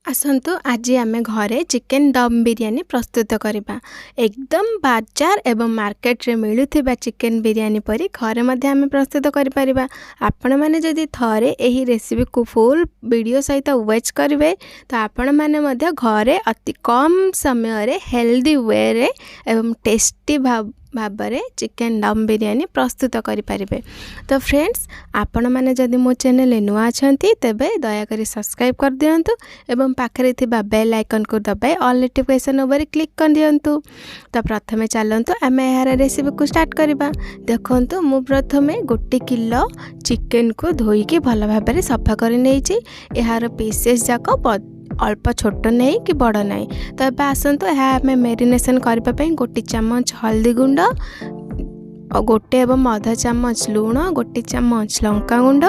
आसतु आज आम घरे चिकेन दम बिरयानी प्रस्तुत करवा। एकदम बाजार एवं मार्केट रे मिलुथिबा चिकेन बिरयानी परी घरे मध्य आम प्रस्तुत करिपरिबा। आपण माने जदि थरे एही रेसिपी को फुल वीडियो सहित वॉच करिवे तो आपण माने मध्य घरे अति कम समय रे हेल्दी वे रे एवं टेस्टी भाबरे चिकेन दम बिरयानी प्रस्तुत करिपरिबे। तो फ्रेंड्स आपण माने जदि मो चैनल नुआ अछंती तेबे दया करी सब्सक्राइब कर दियंतु एवं पाखरे थिबा बेल आइकन को दबाई ऑल नोटिफिकेशन ओवर क्लिक कर दियंतु। तो प्रथमे चलंतु आमे यार रेसिपी को स्टार्ट करबा। देखंतु मु प्रथमे 1 किलो चिकेन को धोई के भल भाबरे सफा कर नेछि। यार पीसेस जाको अल्प छोट नहीं कि बड़ नहीं। तो ये आसतु आम मेरिनेसन करने 1 चम्मच हल्दी गुंड, 1 एवं आधा चम्मच लुण, 1 चम्मच लंका गुंड,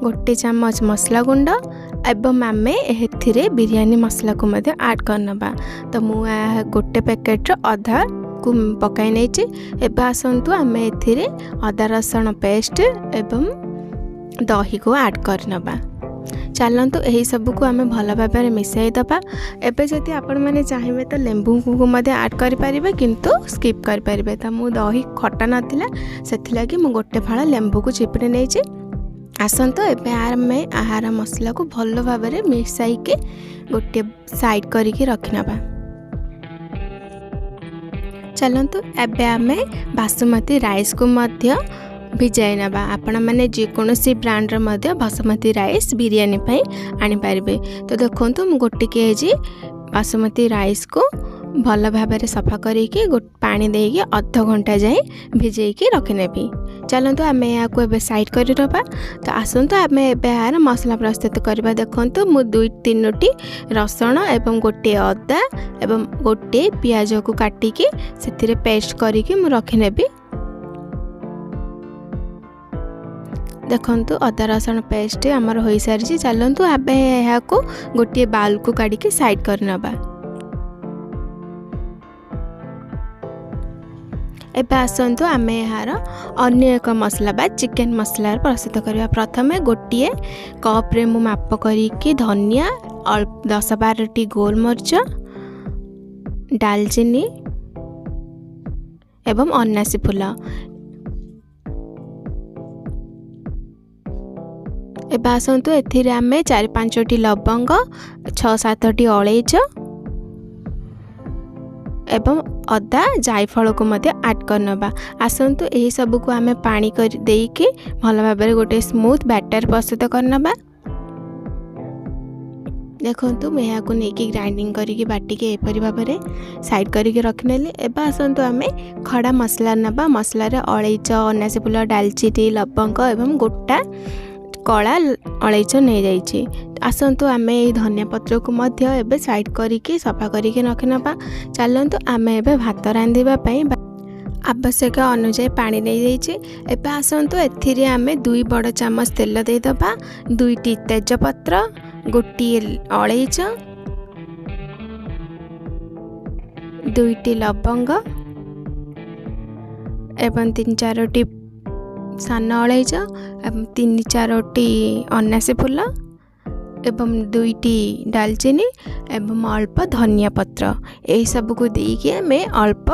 1 चम्मच मसला गुंड एवं आम ए बिरयानी मसला को मध्य ऐड करनबा। तो मु 1 पैकेट अधा को पकाई नहीं। एबे आसतु आम ए अदा रसुण पेस्ट एवं दही को ऐड करनबा। चलतु यही सबको आम भल भाव में मिसाई दबा। एबे जदि आपण माने चाहिए तो लेंबू को मध्य ऐड करें किंतु स्किप करें। तो मु दही खटा नाथिला सेथिलागि मु 1 फाळ लेंबू को चिपुड़ी नहीं। आसतु एबे आम आहार मसला को भल भाव में मिसाई के गोटे साइड करके रखिनबा। चलतु एबे आम बासुमती राइस को मध्य भिजाई नबा। आपण माने जेकोसी ब्रांड मध्य बासुमती राइस बिरयानी पाई आनी पारिबे। तो देखंतु मु 1 केजी बासुमती राइस को भल भाव में सफा करके पानी देके अध घंटा जाए भिजेकी रखिनेबी। चलतु आम या साइड कर रबा। तो आसतु आम यार मसला प्रस्तुत करबा। देखंतु मु 2-3 रसुण एवं 1 अदा एवं 1 पियाज को काटिकी से पेस्ट करके मु रखिनेबी। देखंतु अदा रसुण पेस्ट आमर हो सारी। चलतु आम यहाँ को गोटे बाउल को काढ़ी साइड करनबा। एबे आसतु आम यार अन्य एक मसला बा चिकेन मसला प्रस्तुत करवा। प्रथमे 1 कप रे मु माप करी धनिया 10-12 गोलमरिच, दालचीनी एवं अनासी फूल। एबे आसतु एथिरे आम 4-5 लवंग, 6-7 अलैच एवं अदा जायफल को मध्य ऐड करनबा। आसतु यही सब को आम पानी कर देकी भल भाव में गोटे स्मूथ बैटर प्रस्तुत करनबा। देखंतु मैं यहाँ को लेकिन ग्राइंडिंग करके बाटिके एपरी भाव में साइड करके रखिनेली। एबे आसतु आम खड़ा मसला नबा। मसला रे अलैच, अनासी फूल, दालचीनी, लवंग एवं गोटा कला अलैच नहीं जाइए। आसतु आम ये धनिया पत्र को मध्य एबे साइड करके सफा करके रखिनबा। चलतु आम एबे भात रांधिबा पई आवश्यक अनुसार पानी नहीं जाइए। एबे आसतु एथिरे आम 2 बड़ चम्मच तेल दे दबा, 2 तेजपत्र, 1 अलैच, 2 लवंग एवं 3-4 सान अलैच एवं 3-4 अनासी फूल एवं 2 दालचीनी एवं अल्प धनिया पत्र। यही सब को देके मैं अल्प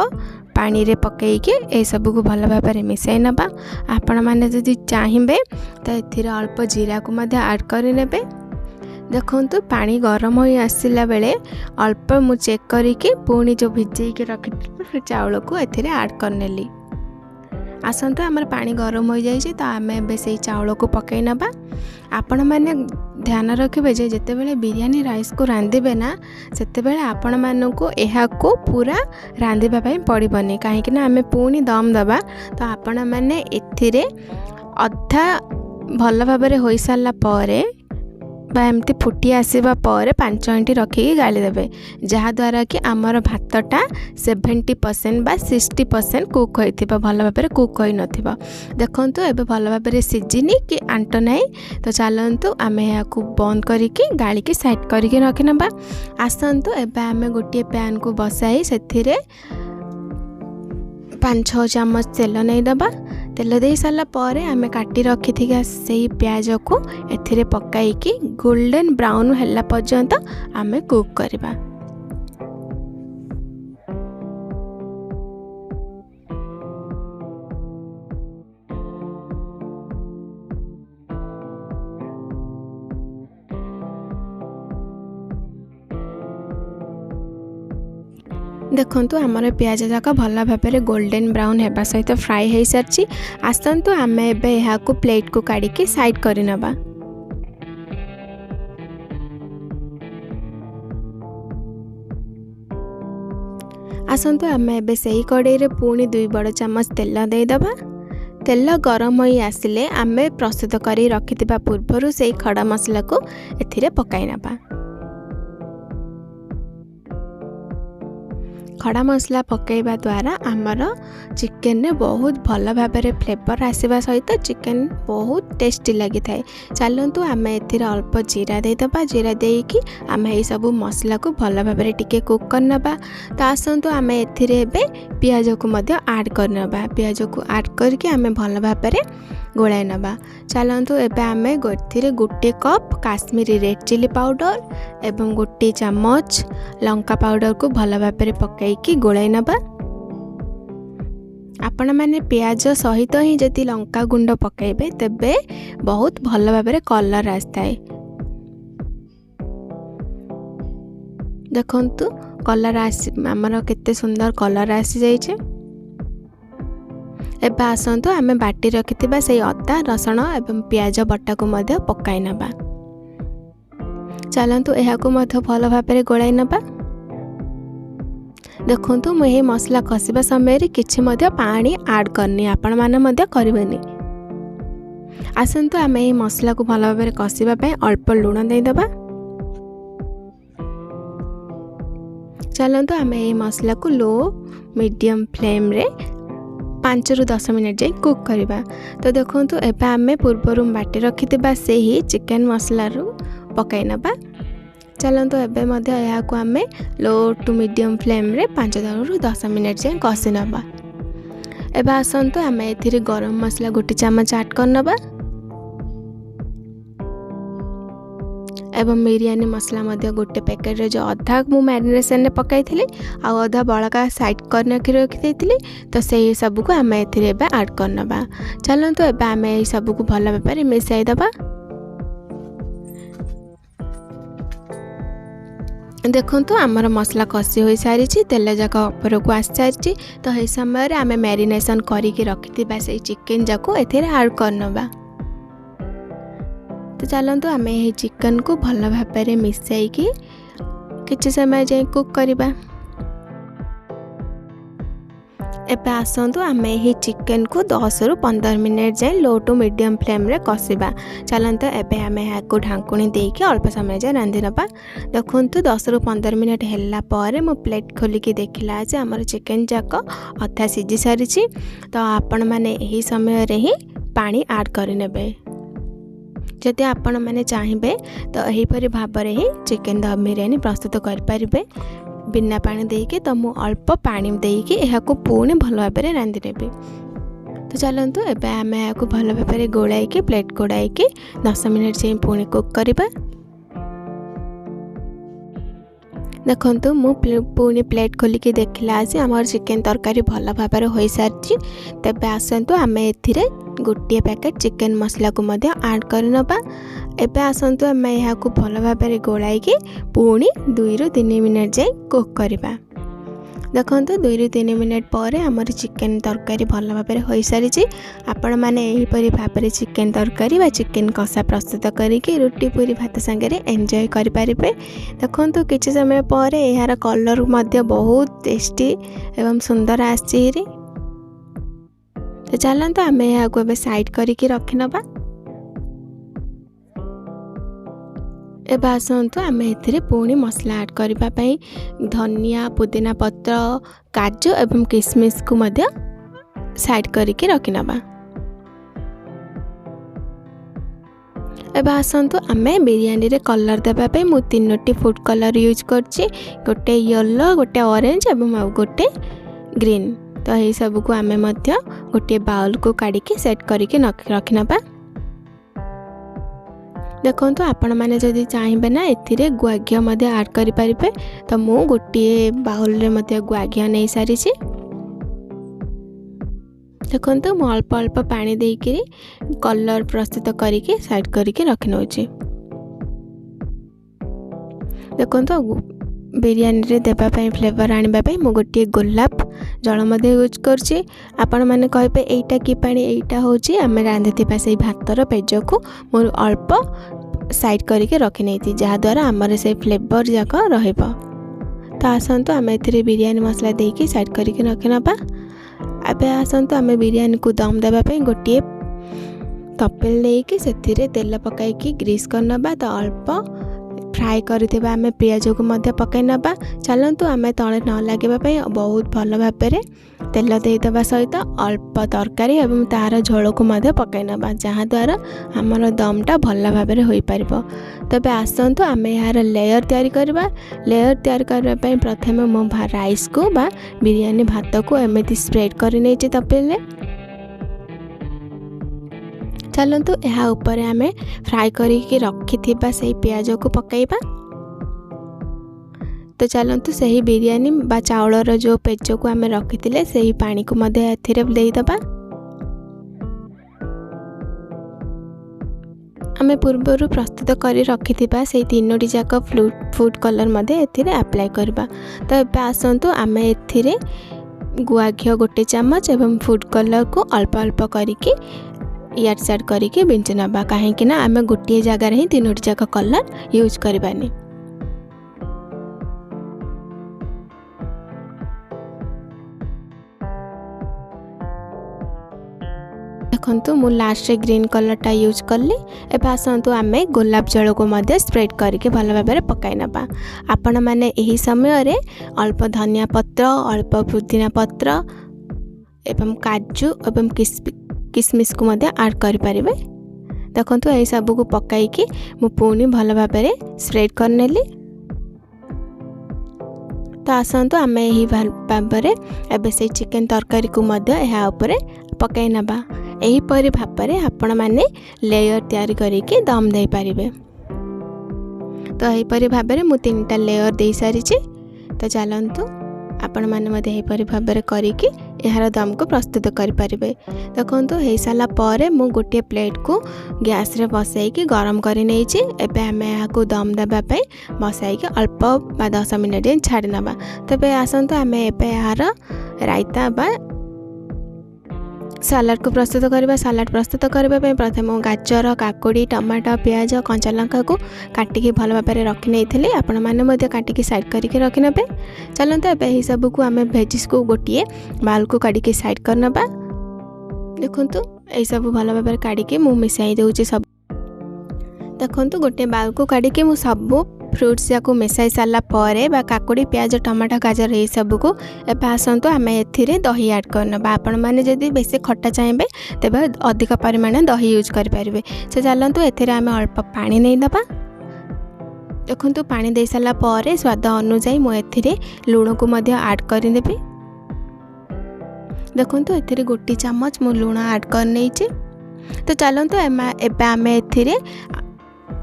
पानी रे पकईके ये सब को भल भाव में मिसाई नबा। आपण माने जदि चाहिए तो एथिरे अल्प जीरा को मध्य ऐड करें। देखंतु पानी गरम हो आसला बेले अल्प मु चेक करके पुणी जो भिजे के रखि चावल को एथिरे ऐड करनेली। आसतु आमर पानी गरम हो जाए तो आम ए से चावल को पकई नबा। आपण मैंने ध्यान रखिए जे जितेबाला बिरयानी राइस को रांधिबे ना सेतेबाला आपण मानकु एहा को पूरा रांधिबा पई पड़िबनी। कहीं आम पुणी दम दबा तो आपण मैंने एथिरे अधा भल भाव में हो सारा पर एमती फुटी आसवा पर 5 मिनट रखिकी गाली देवे, जहाद्वारा कि आमर भातटा 70% बा 60% कुक होइथिबा, भल भाव में कुक होई नथिबा। देखंतु एबे भल भाव में सिजिनी कि आंट नाई। तो चलतु आम या बंद करके गाली की साइड करके रखिनबा। आसतु एबे आम गोटे पैन को बसाई से 5-6 चम्मच तेल नहीं दबा। तेल दे सारा पर आम काटी रखी से प्याज को एथिरे पकाइकी गोल्डन ब्राउन हैला पर्यंत आम कुक करबा। देखंतु आमर प्याज जाक भल भाव गोल्डन ब्राउन होगा सहित फ्राए हो सारी। आसतु आम एवं प्लेट को काढ़ी साइड करनबा। आसतु आम एवं से कड़ाई रे पुणी 2 बड़ चम्मच तेल देदबा। तेल गरम हो आसिले आम प्रस्तुत कर रखिथिबा पूर्वरु से खड़ा मसला को एथिरे पकाई नबा। खड़ा मसला पकाइबा द्वारा आमर चिकेन ने बहुत भल भाव फ्लेवर आसवा सहित चिकेन बहुत टेस्टी लगी थाए। चलतु आम एथिरे अल्प जीरा देदबा। जीरा देकी आम ये सब मसला को भल भाव टिके कुक करनबा। तो आसतु आम एथिरे पियाज को मध्य ऐड करनबा। पियाज को ऐड करके आम भल भाव गोलाई नबा। चलतु एबे आम एथिरे 1 cup Kashmiri red chilli powder एवं 1 चम्मच लंका पाउडर को भल भाव पकाइकी गोलाई नबा। आपण माने प्याज सहित ही जति लंका गुंड पकाइबे तेबे बहुत भल भाव कलर आसताए। देखंतु कलर आमर केते सुंदर कलर आसी जाइछे। एबे आसंतु आमे बाटी रखिथिबा से अदा रसुण एवं प्याज बटा को मध्य पकाई नबा। चलंतु एहा को मध्य भल भाव गोलाई नबा। देखंतु मुझे मसला कषिबा समय रे किछि मध्य पानी ऐड करनी आपण माने मध्य करबेनी। आसंतु आमे ए मसला को भल भाव कषिबा पय अल्प लूण दे दबा। चलंतु आमे ए मसला को लो मीडियम फ्लेम रे 5 ରୁ 10 मिनट जाए कुक करबा। तो देखंतु एबे आमे पूर्वरु बाटी रखिथिबा से ही चिकन मसला रू पकाई नबा। चलंतु एबे मध्य या को आमे लो टू मीडियम फ्लेम रे 5 ରୁ 10 मिनट जाए कषि नबा। एबे आसंतु आमे एथिरे गरम मसला 1 चम्मच ऐड करनबा एवं बिरयानी मसला मध्य 1 पैकेट रे जो अधा मु मैरिनेशन रे पकाई थिली आ अधा बळका साइड करने के रखि देथिली। तो से सब को आमे एथिरे एबे ऐड करनबा। चलंतु एबे आमे ए सब को भल भाव मिसाई दबा। देखंतु आमर मसला कषि हो सारी। तेल जाक ऊपर को आस सारी। तो ये समय आम मैरिनेशन करके रखिथिबा से चिकेन जाको एथिरे ऐड करनबा। तो चलंतु आम ये चिकन को भल भाव मिसाई कि किछि समय जाए कुक करबा। एबे आसंतु आम ये चिकन को 10 ରୁ 15 मिनट जाए लो टू मीडियम फ्लेम रे कषिबा। चलंतु एबे आम या को ढांकुणी देके अल्प समय जाए रांधि नबा। देखंतु 10 ରୁ 15 मिनट हैला पर मो प्लेट खोलिकी देखिला जे हमर चिकन जाक अधा सिझी सारी। तो आपण माने एही समय रे ही पानी ऐड करि नेबे। जदि आपण माने चाहिबे तो एही परि भाव रे ही चिकन दम बिरयानी प्रस्तुत कर परिबे बिना पानी देके। तो मु अल्प पानी देके एहा को पुणी भल भाव रांधि नेबे। तो चलंतु एबे आम या को भल भाव गोलाई के प्लेट गोड़ाई के 10 मिनट से पुणी कुक करबा। देखंतु मु पुणी प्लेट खोलिकी देखिला जे हमर चिकन तरकारी भल भाव हो सारी। तेबे आसंतु आम एथिरे 1 पैकेट चिकन मसला को मध्य ऐड करनबा। एबे आसंतु आम या को भल भाव गोलाई के पुणी 2 ରୁ 3 मिनट जाए कुक करबा। देखंतु 2 ରୁ 3 मिनट पर हमर चिकन तरकारी भल भाव हो सारी। आपण माने एही परि भाव चिकन तरकारी बा चिकन कषा प्रस्तुत करके रोटी पूरी भात संगे एंजॉय करि परिबे। देखंतु किछि समय पर एहार कलर मध्य बहुत टेस्टी एवं सुंदर आछि। तो चलंतु आम या को साइड करके रखि नबा। एबे आसंतु आम एथिरे पुणी मसला ऐड करबा पई धनिया पुदीना पत्र काजू एवं किशमिश को मध्य साइड करके रखि नबा। एबे आसंतु आम बिरयानी रे कलर देबा पई मु 3टी फूड कलर यूज करछि। गोटे येलो गोटे ऑरेंज एवं गोटे ग्रीन। तो यही सबको आम गोटे बाउल को काढ़ी सेट करके रखी नबा। देखो आपण मैंने जदि चाहिए ना ए गुआ घी ऐड करें तो मु गोटे बाउल रे गुआ घी नहीं सारी। देखो मु अल्प अल्प पानी देकर कलर प्रस्तुत करके साइड करके रखी नौ। देखो बिरयानी रे देवाई फ्लेवर आने मु गोटे गोलाप जल यूज करछि। आपण मैंने कहे एटा कि पानी एटा होची आम रांधि से भातर पेज को मोर अल्प साइड करके रखी नहीं जहाद्वारा आमर से फ्लेवर जाक रहिबा। तो आसतु आम ए बिरयानी मसला देकी साइड करके रखी नबा। एबे आसतु आम बिरयानी को दम देवाई गोटे तपेल लेके से तेल पकाई ग्रीस कर नबा। तो अल्प फ्राए करथिबा आमे पियाज को मध्य पकाई नबा। चलंतु आमे तळे न लागिबा पई बहुत भल भाबरे तेल दे दबा सहित अल्प तरकारी एवं तार झोल को मध्य पकाई नबा जहाँ द्वारा हमर दमटा भल भाबरे होई परिबो। तबे आसंतु आमे यार लेयर तयारी करबा। लेयर तयारी करबा पई प्रथमे मो राइस को बा बिरयानी भात को एमिति स्प्रेड करि नेछि तपेले। चलतु यह ऊपर आमे फ्राए करके रखी से पियाज को पकाइबा। तो चलतु सही बिरयानी बा चाउलर जो पेज को आमे रखी से ही पानी को मध्य देदबा। आमे पूर्वर प्रस्तुत कर रखी से तीनोटी जाक फूड कलर मध्य अप्लाई करबा। तो एबे आसंतु आमे एथिरे गुआ घी गोटे चम्मच एवं फूड कलर को अल्प अल्प करके यार साइड करके बिंच नबा कहीं आम गोटे जगार ही तीनोटी जाक कलर यूज करबानी। देखंतु मु लास्ट ग्रीन कलरटा यूज कली। एबे आसंतु आमे गोलाप जल को मध्य स्प्रेड करके भल भाबरे पकाई नबा। आपण माने एही समय रे अल्प धनिया पत्र अल्प पुदीना पत्र एवं काजू एवं किसमिस को मध्य ऐड कर पारिबे। देखंतु एही सब को पकाई कि मु पुनी भल भाबरे स्प्रेड करनेली। तो आसंतु आमे एही भाबरे एबे से चिकन तरकारी को मध्य एहा ऊपर पकाई नबा। एही परि भाबरे आपण माने लेयर तयारी करके दम दे पारिबे। तो एही परि भाबरे मु 3टा लेयर दे सारी छी। तो चलंतु आपण माने मध्य एही परि भाबरे करिके यार दम को प्रस्तुत कर पारिबे। देखंतु हे साला परे मु गोटे प्लेट को गैस रे बसाई के गरम करि नै छी। एबे हमें या को दम देबा पे बसाई के अल्प 10 मिनिट छाड़ी नबा। तबे आसंतु हमें एबे यार रायता बा सलाड को प्रस्तुत करबा। सलाड प्रस्तुत करबा पे प्रथम गाजर काकुड़ी टमाटो प्याज कंचा लंका को काटिकी भल भाबरे रखी नहीं आपण मैंने मध्य काटिकी साइड करके रखी नेबे। चलते एबे ही सब को आम भेजिस को गोटे बाल को काटिकी साइड कर नबा। देखंतु ए सब भल भाबरे काटिकी मु मिसाई देउची सब। देखंतु गोटे बाल को काटिकी मु सब फ्रूट्स या को मिसाई सारा पर बा काकुड़ी प्याज टमाटो गाजर ये सब को एबे आसंतु आम एथिरे दही ऐड करनबा। आपण माने जदि बेसी खट्टा चाहिए तेबे अधिक परिमाण दही यूज कर पारिबे। से चलंतु एथिरे आम अल्प पानी नहीं दबा। देखंतु पानी दे सारा पर स्वाद अनुसार मु एथिरे लूण को मध्य ऐड कर देबी। देखंतु एथिरे गोटी चम्मच मु लूण ऐड कर नै छी। तो चलंतु एबे आम एथिरे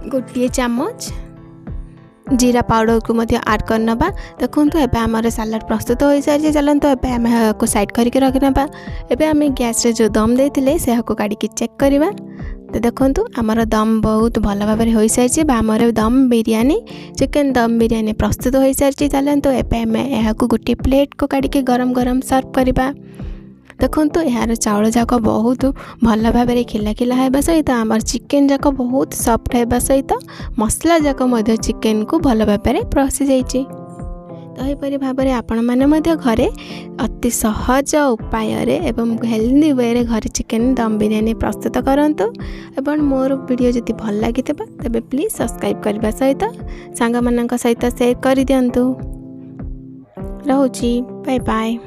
गोटी चम्मच जीरा पाउडर को मध्य ऐड कर नबा। देखंतु एबे हमर सलाड प्रस्तुत हो सारी। चलंतु एबे हम को साइड करके रख नबा। एबे हम गैस रे जो दम देथिले से को काढी के चेक करबा। तो देखंतु हमर दम बहुत भल भाबरे होई सारी। हमर दम बिरयानी चिकन दम बिरयानी प्रस्तुत हो सारी। चलंतु एबे हम एहा को गोटे प्लेट को काढी के गरम गरम सर्व करबा। देखंतु यार चाउल जाक बहुत भल भाबरे खिला खिला हेबा सहित आमर चिकन जाक बहुत सॉफ्ट हेबा सहित मसला जाक मध्य चिकन को भल भाबरे प्रसी जाइछि। तो एपरि भाबरे आपण माने मध्य घरे अति सहज उपाय रे एवं हेल्दी वे रे घरे चिकन दम बिरयानी प्रस्तुत करंतु। एवं मोर वीडियो जति भल लागितबा तबे प्लीज सब्सक्राइब करबा सहित सांगा मानक सहित शेयर करि दियंतु। रहउची बाय बाय।